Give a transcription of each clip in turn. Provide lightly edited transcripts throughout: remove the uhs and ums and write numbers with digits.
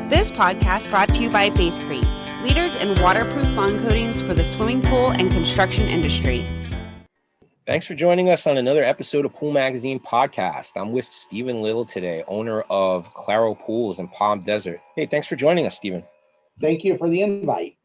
This podcast brought to you by Basecrete, leaders in waterproof bond coatings for the swimming pool and construction industry. Thanks for joining us on another episode of Pool Magazine Podcast. I'm with Stephen Little today, owner of Claro Pools in Palm Desert. Hey, thanks for joining us, Stephen. Thank you for the invite.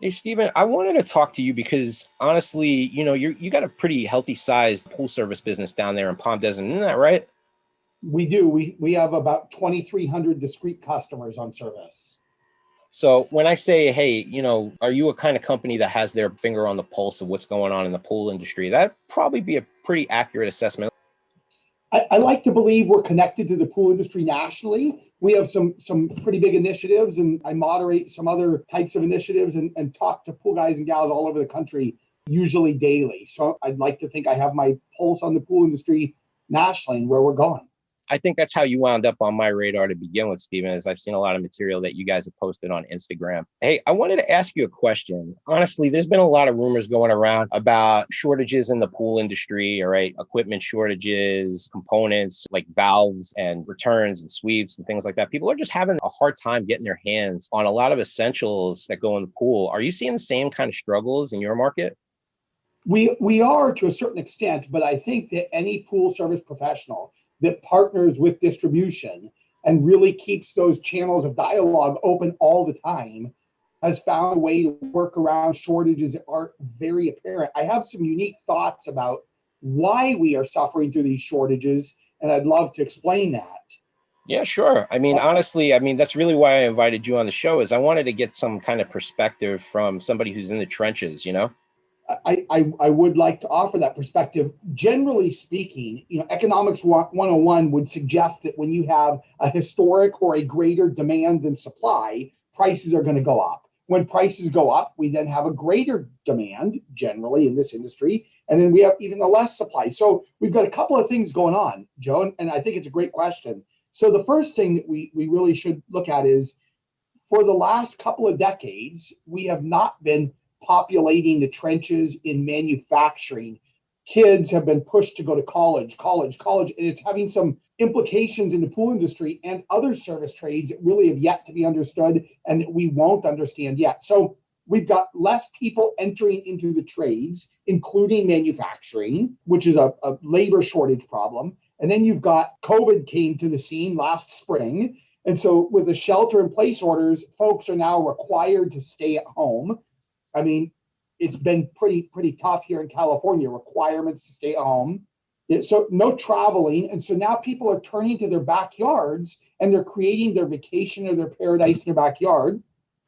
Hey, Stephen, I wanted to talk to you because honestly, you got a pretty healthy sized pool service business down there in Palm Desert. Isn't that right? We do. We have about 2,300 discrete customers on service. So when I say, hey, are you a kind of company that has their finger on the pulse of what's going on in the pool industry? That'd probably be a pretty accurate assessment. I like to believe we're connected to the pool industry nationally. We have some pretty big initiatives, and I moderate some other types of initiatives and talk to pool guys and gals all over the country, usually daily. So I'd like to think I have my pulse on the pool industry nationally and where we're going. I think that's how you wound up on my radar to begin with, Stephen, as I've seen a lot of material that you guys have posted on Instagram. Hey, I wanted to ask you a question. Honestly, there's been a lot of rumors going around about shortages in the pool industry, all right? Equipment shortages, components like valves and returns and sweeps and things like that. People are just having a hard time getting their hands on a lot of essentials that go in the pool. Are you seeing the same kind of struggles in your market? We are to a certain extent, but I think that any pool service professional that partners with distribution and really keeps those channels of dialogue open all the time has found a way to work around shortages that are very apparent. I have some unique thoughts about why we are suffering through these shortages, and I'd love to explain that. Yeah, sure. Honestly, that's really why I invited you on the show, is I wanted to get some kind of perspective from somebody who's in the trenches, I would like to offer that perspective. Generally speaking, Economics 101 would suggest that when you have a historic or a greater demand than supply, prices are going to go up. When prices go up, we then have a greater demand generally in this industry, and then we have even a less supply. So we've got a couple of things going on, Joe, and I think it's a great question. So the first thing that we really should look at is, for the last couple of decades, we have not been populating the trenches in manufacturing. Kids have been pushed to go to college, and it's having some implications in the pool industry and other service trades that really have yet to be understood and that we won't understand yet. So we've got less people entering into the trades, including manufacturing, which is a labor shortage problem. And then you've got COVID came to the scene last spring. And so with the shelter in place orders, folks are now required to stay at home. It's been pretty tough here in California, requirements to stay at home. So no traveling. And so now people are turning to their backyards and they're creating their vacation or their paradise in their backyard.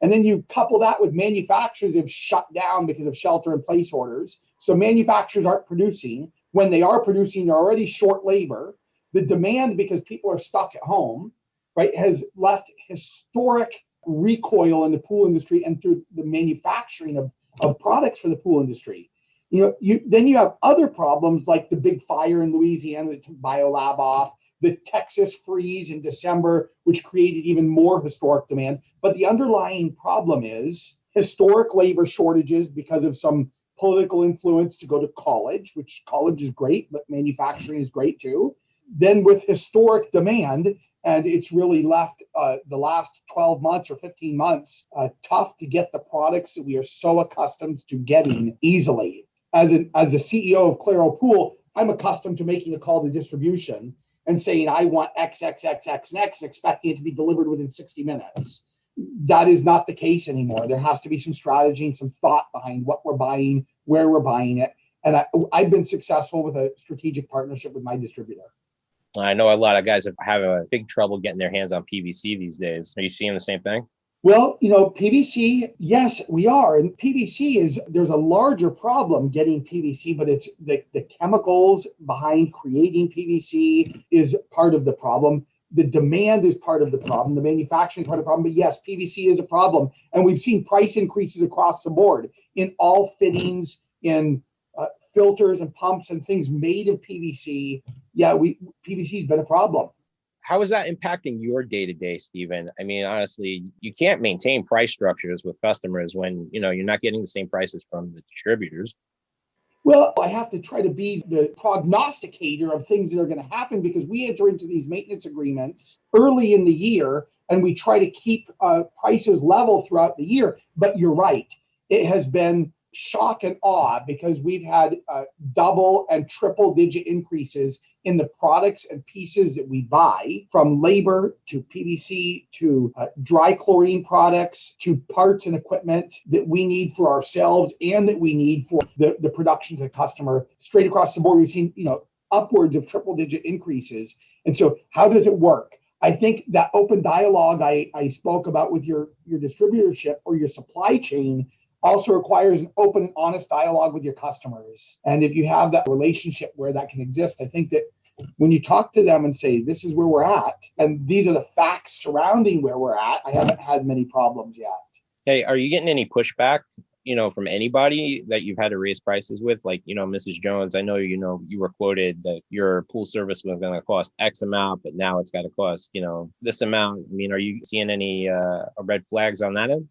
And then you couple that with manufacturers have shut down because of shelter in place orders. So manufacturers aren't producing. When they are producing, they're already short labor. The demand, because people are stuck at home, right, has left historic recoil in the pool industry and through the manufacturing of products for the pool industry. Then you have other problems like the big fire in Louisiana that took BioLab off, the Texas freeze in December, which created even more historic demand. But the underlying problem is historic labor shortages because of some political influence to go to college, which college is great, but manufacturing is great too. Then with historic demand, and it's really left the last 12 months or 15 months tough to get the products that we are so accustomed to getting easily. As a CEO of Claro Pool, I'm accustomed to making a call to distribution and saying, I want X, expecting it to be delivered within 60 minutes. That is not the case anymore. There has to be some strategy and some thought behind what we're buying, where we're buying it. And I've been successful with a strategic partnership with my distributor. I know a lot of guys have a big trouble getting their hands on PVC these days. Are you seeing the same thing? Well, PVC, yes, we are. And PVC there's a larger problem getting PVC, but it's the chemicals behind creating PVC is part of the problem. The demand is part of the problem. The manufacturing is part of the problem. But yes, PVC is a problem. And we've seen price increases across the board in all fittings, in filters and pumps and things made of PVC. Yeah, PVC has been a problem. How is that impacting your day-to-day, Stephen? Honestly, you can't maintain price structures with customers when, you're not getting the same prices from the distributors. Well, I have to try to be the prognosticator of things that are going to happen because we enter into these maintenance agreements early in the year and we try to keep prices level throughout the year. But you're right. It has been shock and awe because we've had double and triple digit increases in the products and pieces that we buy, from labor to PVC to dry chlorine products to parts and equipment that we need for ourselves and that we need for the production to the customer. Straight across the board, we've seen, upwards of triple digit increases. And so how does it work? I think that open dialogue I spoke about with your distributorship or your supply chain also requires an open and honest dialogue with your customers. And if you have that relationship where that can exist, I think that when you talk to them and say, this is where we're at, and these are the facts surrounding where we're at, I haven't had many problems yet. Hey, are you getting any pushback, from anybody that you've had to raise prices with? Like, Mrs. Jones, I know, you were quoted that your pool service was going to cost X amount, but now it's got to cost, this amount. I mean, are you seeing any red flags on that end?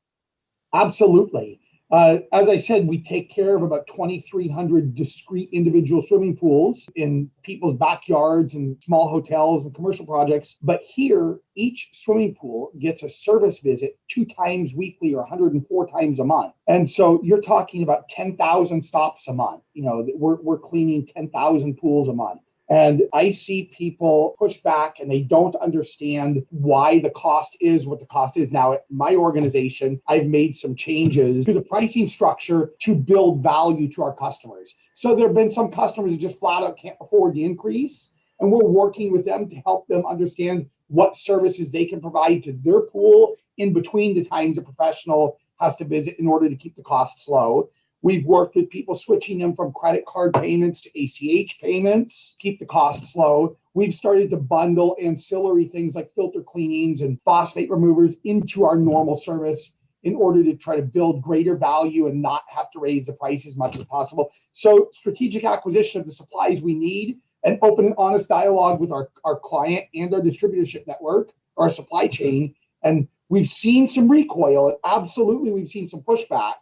Absolutely. As I said, we take care of about 2,300 discrete individual swimming pools in people's backyards and small hotels and commercial projects. But here, each swimming pool gets a service visit 2 times weekly or 104 times a month. And so you're talking about 10,000 stops a month. We're cleaning 10,000 pools a month. And I see people push back and they don't understand why the cost is what the cost is. Now, at my organization, I've made some changes to the pricing structure to build value to our customers. So there have been some customers that just flat out can't afford the increase. And we're working with them to help them understand what services they can provide to their pool in between the times a professional has to visit in order to keep the costs low. We've worked with people switching them from credit card payments to ACH payments, keep the costs low. We've started to bundle ancillary things like filter cleanings and phosphate removers into our normal service in order to try to build greater value and not have to raise the price as much as possible. So strategic acquisition of the supplies we need, and open and honest dialogue with our client and our distributorship network, our supply chain. And we've seen some recoil. Absolutely, we've seen some pushback,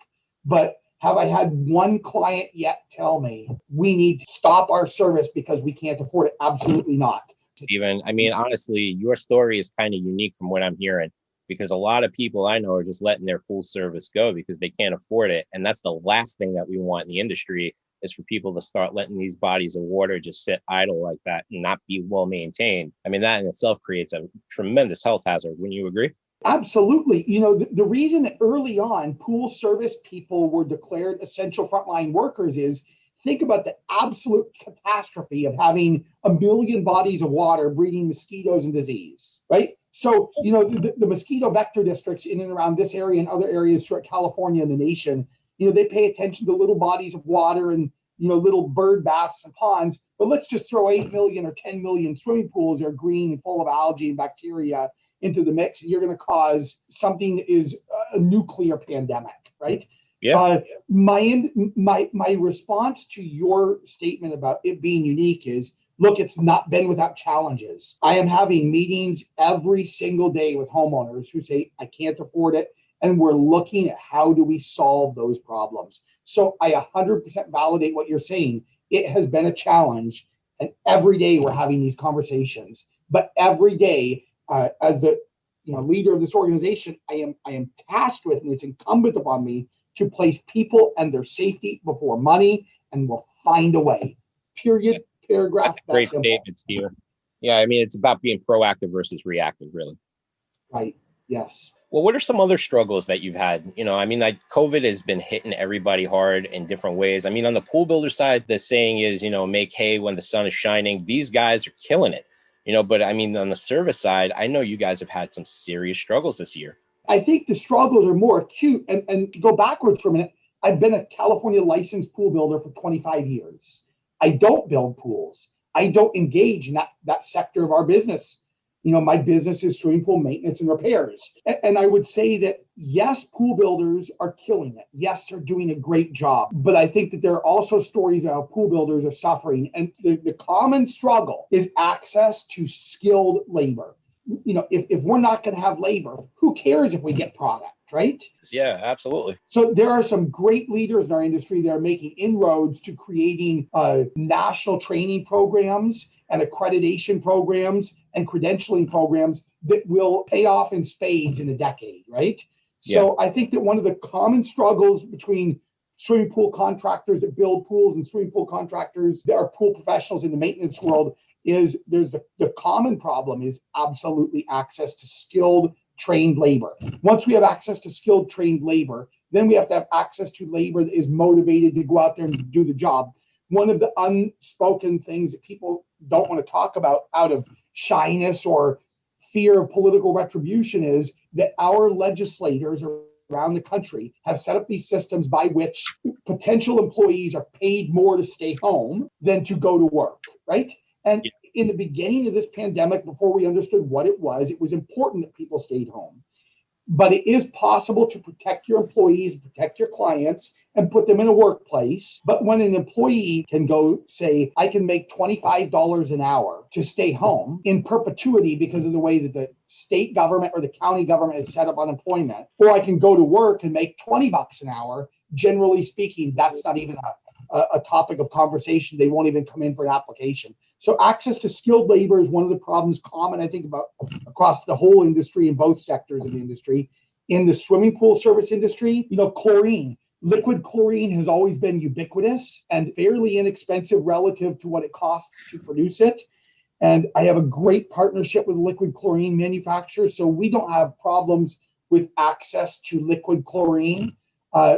but have I had one client yet tell me we need to stop our service because we can't afford it? Absolutely not. Steven, I mean, honestly, your story is kind of unique from what I'm hearing, because a lot of people I know are just letting their pool service go because they can't afford it. And that's the last thing that we want in the industry, is for people to start letting these bodies of water just sit idle like that and not be well maintained. I mean, that in itself creates a tremendous health hazard. Wouldn't you agree? Absolutely. The reason that early on pool service people were declared essential frontline workers is, think about the absolute catastrophe of having 1 million bodies of water breeding mosquitoes and disease, right? So, the mosquito vector districts in and around this area and other areas throughout California and the nation, they pay attention to little bodies of water and, little bird baths and ponds. But let's just throw 8 million or 10 million swimming pools that are green and full of algae and bacteria into the mix, and you're going to cause something that is a nuclear pandemic, right? Yeah. My response to your statement about it being unique is, look, it's not been without challenges. I am having meetings every single day with homeowners who say, I can't afford it. And we're looking at how do we solve those problems. So I 100% validate what you're saying. It has been a challenge. And every day we're having these conversations. But every day, as the leader of this organization, I am tasked with, and it's incumbent upon me to place people and their safety before money, and we'll find a way. Period. Paragraph. That's a great statement, Steven. Yeah, I mean, it's about being proactive versus reactive, really. Right. Yes. Well, what are some other struggles that you've had? Like COVID has been hitting everybody hard in different ways. I mean, on the pool builder side, the saying is, make hay when the sun is shining. These guys are killing it. But I mean, on the service side, I know you guys have had some serious struggles this year. I think the struggles are more acute. And to go backwards for a minute, I've been a California licensed pool builder for 25 years. I don't build pools. I don't engage in that sector of our business. My business is swimming pool maintenance and repairs. And I would say that, yes, pool builders are killing it. Yes, they're doing a great job. But I think that there are also stories of how pool builders are suffering. And the common struggle is access to skilled labor. If we're not going to have labor, who cares if we get product? right? Yeah, absolutely. So there are some great leaders in our industry that are making inroads to creating national training programs and accreditation programs and credentialing programs that will pay off in spades in a decade, right? Yeah. So I think that one of the common struggles between swimming pool contractors that build pools and swimming pool contractors that are pool professionals in the maintenance world is there's the common problem is absolutely access to skilled trained labor. Once we have access to skilled trained labor, then we have to have access to labor that is motivated to go out there and do the job. One of the unspoken things that people don't want to talk about out of shyness or fear of political retribution is that our legislators around the country have set up these systems by which potential employees are paid more to stay home than to go to work, right? And in the beginning of this pandemic, before we understood what it was important that people stayed home. But it is possible to protect your employees, protect your clients, and put them in a workplace. But when an employee can go say, I can make $25 an hour to stay home in perpetuity because of the way that the state government or the county government has set up unemployment, or I can go to work and make $20 an hour, generally speaking, that's not even a topic of conversation. They won't even come in for an application. So access to skilled labor is one of the problems common, I think, about across the whole industry in both sectors of the industry. In the swimming pool service industry, chlorine, liquid chlorine has always been ubiquitous and fairly inexpensive relative to what it costs to produce it. And I have a great partnership with liquid chlorine manufacturers, so we don't have problems with access to liquid chlorine.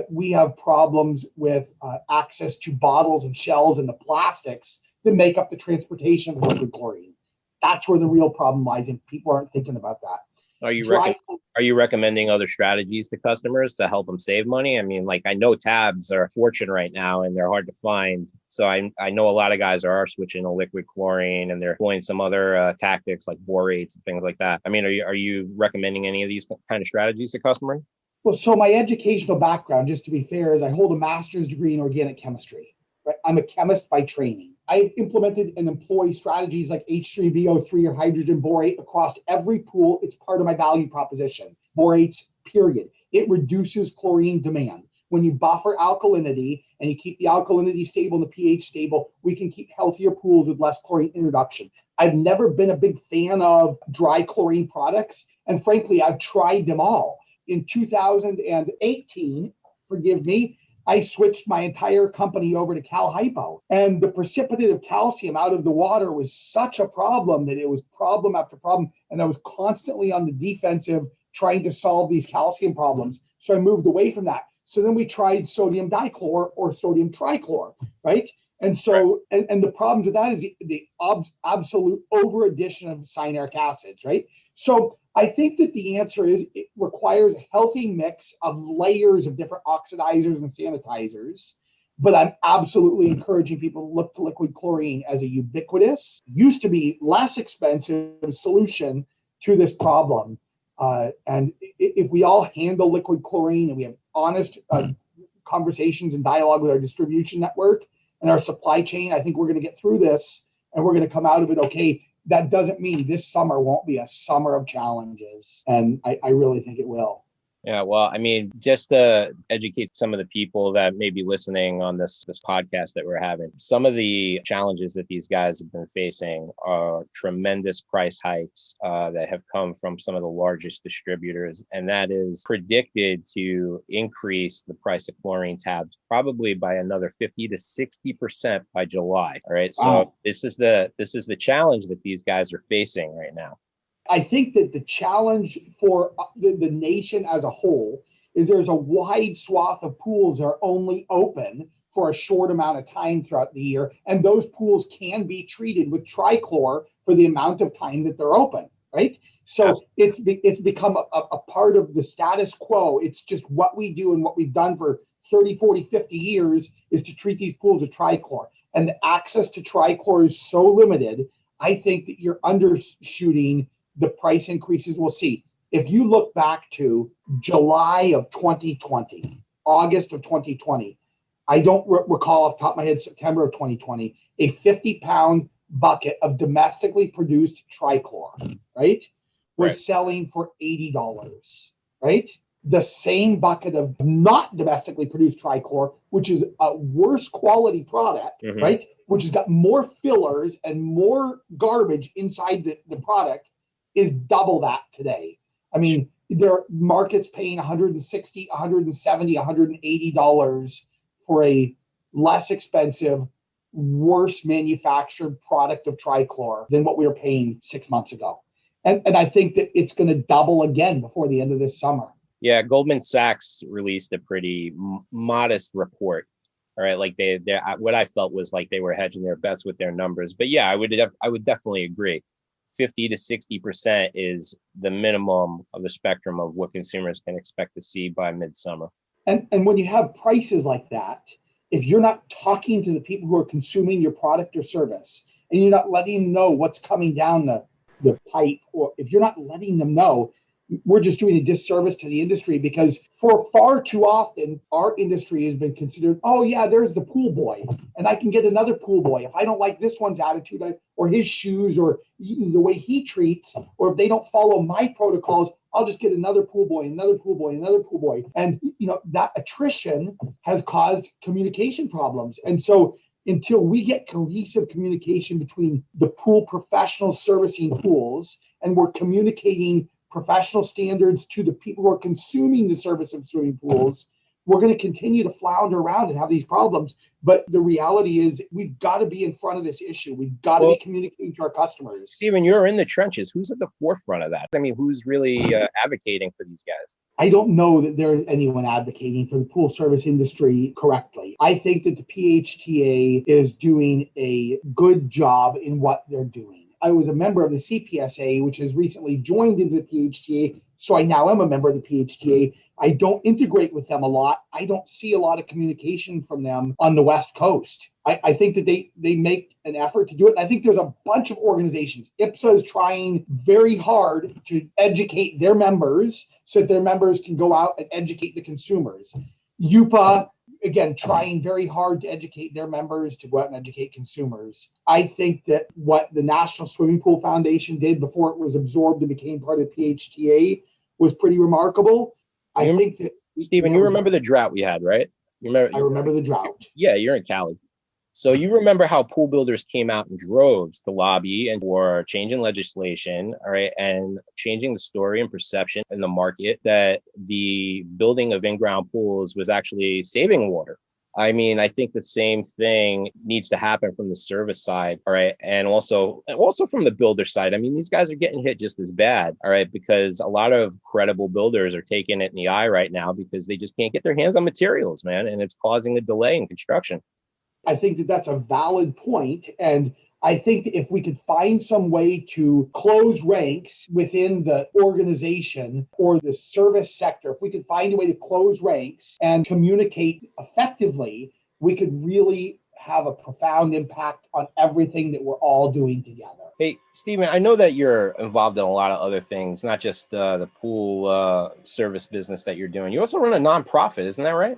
We have problems with access to bottles and shells and the plastics that make up the transportation of liquid chlorine. That's where the real problem lies, and people aren't thinking about that. Are you recommending other strategies to customers to help them save money? I mean, like, I know tabs are a fortune right now and they're hard to find. So I know a lot of guys are switching to liquid chlorine and they're employing some other tactics like borates and things like that. I mean, are you recommending any of these kind of strategies to customers? Well, so my educational background, just to be fair, is I hold a master's degree in organic chemistry. Right? I'm a chemist by training. I've implemented and employ strategies like H3VO3 or hydrogen borate across every pool. It's part of my value proposition. Borates, period. It reduces chlorine demand. When you buffer alkalinity and you keep the alkalinity stable and the pH stable, we can keep healthier pools with less chlorine introduction. I've never been a big fan of dry chlorine products. And frankly, I've tried them all. In 2018, forgive me, I switched my entire company over to Cal Hypo, and the precipitative calcium out of the water was such a problem that it was problem after problem, and I was constantly on the defensive trying to solve these calcium problems. So I moved away from that. So then we tried sodium dichlor or sodium trichlor, right? And so, and the problems with that is the absolute over addition of cyanuric acids, right? So I think that the answer is it requires a healthy mix of layers of different oxidizers and sanitizers. But I'm absolutely encouraging people to look to liquid chlorine as a ubiquitous, used to be less expensive solution to this problem. And if we all handle liquid chlorine and we have honest conversations and dialogue with our distribution network and our supply chain, I think we're going to get through this and we're going to come out of it okay. That doesn't mean this summer won't be a summer of challenges. And I really think it will. Yeah, well, I mean, just to educate some of the people that may be listening on this podcast that we're having, some of the challenges that these guys have been facing are tremendous price hikes that have come from some of the largest distributors, and that is predicted to increase the price of chlorine tabs probably by another 50 to 60% by July. All right, so this is the challenge that these guys are facing right now. I think that the challenge for the nation as a whole is there's a wide swath of pools that are only open for a short amount of time throughout the year. And those pools can be treated with trichlor for the amount of time that they're open, right? So it's become a part of the status quo. It's just what we do and what we've done for 30, 40, 50 years is to treat these pools with trichlor. And the access to trichlor is so limited, I think that you're undershooting the price increases we'll see. If you look back to July of 2020, August of 2020, I don't recall off the top of my head, September of 2020, a 50-pound bucket of domestically produced trichlor, right, was selling for $80, right? the same bucket of not domestically produced trichlor, which is a worse quality product, right? Which has got more fillers and more garbage inside the product, is double that today. I mean, there are markets paying $160, $170, $180 for a less expensive, worse manufactured product of trichlor than what we were paying 6 months ago. And I think that it's going to double again before the end of this summer. Yeah, Goldman Sachs released a pretty modest report. All right, like they what I felt was like they were hedging their bets with their numbers. But yeah, I would definitely agree. 50 to 60% is the minimum of the spectrum of what consumers can expect to see by midsummer. And when you have prices like that, if you're not talking to the people who are consuming your product or service, and you're not letting them know what's coming down the pipe, or if you're not letting them know, we're just doing a disservice to the industry, because for far too often, our industry has been considered, oh yeah, there's the pool boy, and I can get another pool boy. If I don't like this one's attitude or his shoes or the way he treats, or if they don't follow my protocols, I'll just get another pool boy, another pool boy, another pool boy. And that attrition has caused communication problems. And so until we get cohesive communication between the pool professionals servicing pools, and we're communicating professional standards to the people who are consuming the service of swimming pools, we're going to continue to flounder around and have these problems. But the reality is we've got to be in front of this issue. We've got to be communicating to our customers. Stephen, you're in the trenches. Who's at the forefront of that? I mean, who's really advocating for these guys? I don't know that there's anyone advocating for the pool service industry correctly. I think that the PHTA is doing a good job in what they're doing. I was a member of the CPSA, which has recently joined into the PHTA, so I now am a member of the PHTA. I don't integrate with them a lot. I don't see a lot of communication from them on the West Coast. I think that they make an effort to do it. And I think there's a bunch of organizations. IPSA is trying very hard to educate their members so that their members can go out and educate the consumers. UPA, again, trying very hard to educate their members to go out and educate consumers. I think that what the National Swimming Pool Foundation did before it was absorbed and became part of the PHTA was pretty remarkable. I think that Stephen, you remember the drought we had, right? I remember the drought. Yeah, you're in Cali. So you remember how pool builders came out in droves to lobby and for changing legislation, all right, and changing the story and perception in the market that the building of in-ground pools was actually saving water. I mean, I think the same thing needs to happen from the service side, all right, and also from the builder side. I mean, these guys are getting hit just as bad, all right, because a lot of credible builders are taking it in the eye right now because they just can't get their hands on materials, man, and it's causing a delay in construction. I think that that's a valid point. And I think that if we could find some way to close ranks within the organization or the service sector, if we could find a way to close ranks and communicate effectively, we could really have a profound impact on everything that we're all doing together. Hey, Stephen, I know that you're involved in a lot of other things, not just the pool service business that you're doing. You also run a nonprofit, isn't that right?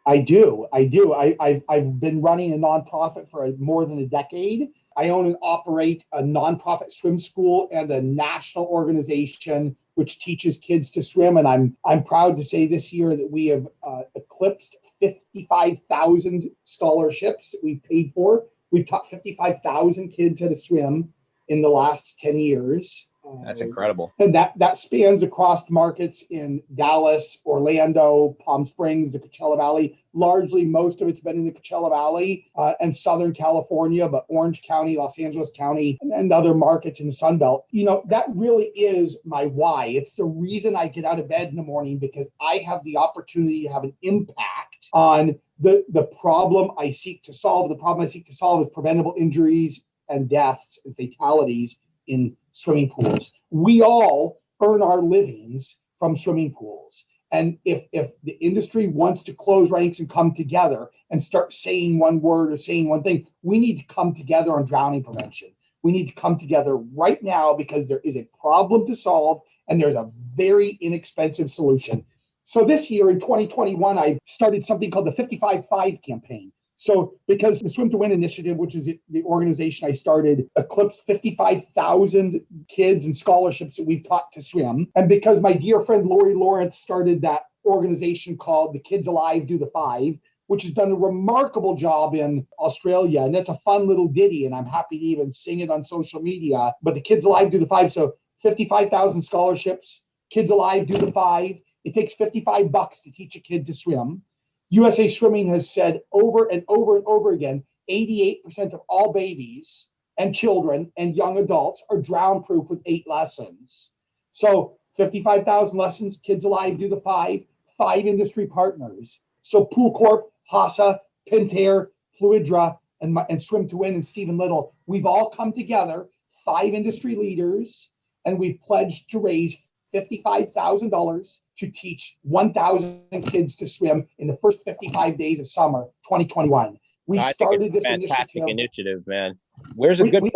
I do. I've been running a nonprofit for more than a decade. I own and operate a nonprofit swim school and a national organization which teaches kids to swim. And I'm proud to say this year that we have eclipsed 55,000 scholarships that we've paid for. We've taught 55,000 kids how to swim in the last 10 years. That's incredible. And that spans across markets in Dallas, Orlando, Palm Springs, the Coachella Valley. Largely, most of it's been in the Coachella Valley and Southern California, but Orange County, Los Angeles County, and other markets in the Sun Belt. That really is my why. It's the reason I get out of bed in the morning, because I have the opportunity to have an impact on the problem I seek to solve. The problem I seek to solve is preventable injuries and deaths and fatalities in swimming pools. We all earn our livings from swimming pools. And if the industry wants to close ranks and come together and start saying one word or saying one thing, we need to come together on drowning prevention. We need to come together right now, because there is a problem to solve and there's a very inexpensive solution. So this year in 2021, I started something called the 55-5 campaign. So because the Swim to Win initiative, which is the organization I started, eclipsed 55,000 kids and scholarships that we've taught to swim. And because my dear friend Lori Lawrence started that organization called The Kids Alive Do the Five, which has done a remarkable job in Australia. And that's a fun little ditty, and I'm happy to even sing it on social media. But the Kids Alive Do the Five, so 55,000 scholarships, Kids Alive Do the Five. It takes $55 to teach a kid to swim. USA Swimming has said over and over and over again, 88% of all babies and children and young adults are drown proof with 8 lessons. So 55,000 lessons, Kids Alive Do the Five, 5 industry partners. So Pool Corp, HASA, Pentair, Fluidra, and Swim to Win and Stephen Little, we've all come together, 5 industry leaders, and we've pledged to raise $55,000 to teach 1,000 kids to swim in the first 55 days of summer 2021. We started this fantastic initiative, man. Where's a good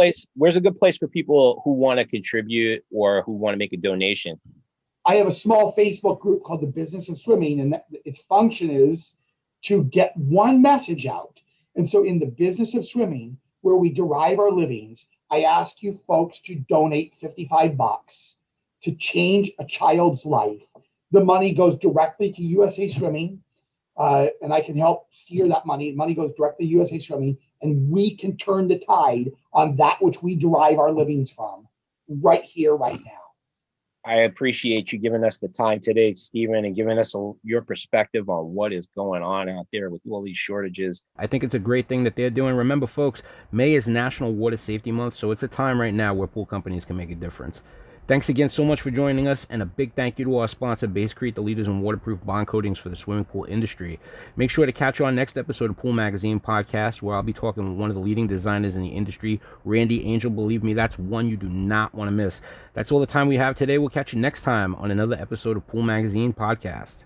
place for people who want to contribute or who want to make a donation? I have a small Facebook group called The Business of Swimming, and its function is to get one message out. And so in The Business of Swimming, where we derive our livings, I ask you folks to donate $55 to change a child's life. The money goes directly to USA Swimming, and I can help steer that money. Money goes directly to USA Swimming, and we can turn the tide on that which we derive our livings from right here, right now. I appreciate you giving us the time today, Stephen, and giving us your perspective on what is going on out there with all these shortages. I think it's a great thing that they're doing. Remember, folks, May is National Water Safety Month, so it's a time right now where pool companies can make a difference. Thanks again so much for joining us, and a big thank you to our sponsor, Basecrete, the leaders in waterproof bond coatings for the swimming pool industry. Make sure to catch our next episode of Pool Magazine Podcast, where I'll be talking with one of the leading designers in the industry, Randy Angel. Believe me, that's one you do not want to miss. That's all the time we have today. We'll catch you next time on another episode of Pool Magazine Podcast.